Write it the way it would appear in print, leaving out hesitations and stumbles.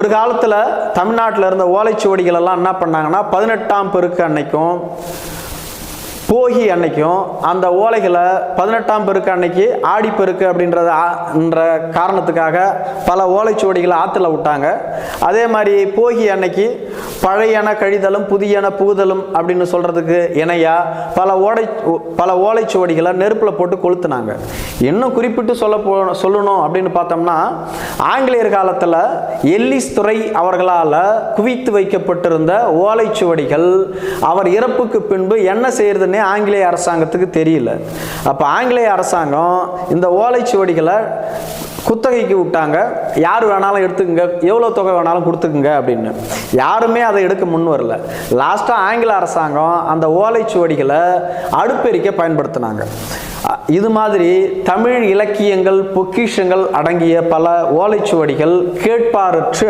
ஒரு காலத்தில் தமிழ்நாட்டில் இருந்த ஓலைச்சுவடிகள் எல்லாம் என்ன பண்ணாங்கன்னா 18ஆம் பெருக்கு அன்னைக்கும் போகி அன்னைக்கும் அந்த ஓலைகளை 18ஆம் பெருக்கு அன்னைக்கு ஆடிப்பெருக்கு அப்படின்ற காரணத்துக்காக பல ஓலைச்சுவடிகளை ஆற்றுல விட்டாங்க. அதே மாதிரி போகி அன்னைக்கு பழையன கழிதலும் புதியன புகுதலும் அப்படின்னு சொல்றதுக்கு இணையா பல ஓலைச்சுவடிகளை நெருப்பில் போட்டு கொளுத்துனாங்க. இன்னும் குறிப்பிட்டு சொல்லணும் அப்படின்னு பார்த்தோம்னா, ஆங்கிலேயர் காலத்தில் எல்லிஸ் துறை அவர்களால் குவித்து வைக்கப்பட்டிருந்த ஓலைச்சுவடிகள் அவர் இறப்புக்கு பின்பு என்ன செய்யறதுன்னு ஆங்கிலேய அரசாங்கத்துக்கு தெரியல. அப்ப ஆங்கிலேய அரசாங்கம் இந்த ஓலைச்சுவடிகளை குத்தகைக்கு விட்டாங்க. யார் வேணாலும் எடுத்துக்கங்க, எவ்வளோ தொகை வேணாலும் கொடுத்துக்குங்க அப்படின்னு. யாருமே அதை எடுக்க முன் வரல. லாஸ்ட்டாக ஆங்கில அரசாங்கம் அந்த ஓலைச்சுவடிகளை அடுப்பெரிக்க பயன்படுத்தினாங்க. இது மாதிரி தமிழ் இலக்கியங்கள் பொக்கிஷங்கள் அடங்கிய பல ஓலைச்சுவடிகள் கேட்பாரற்று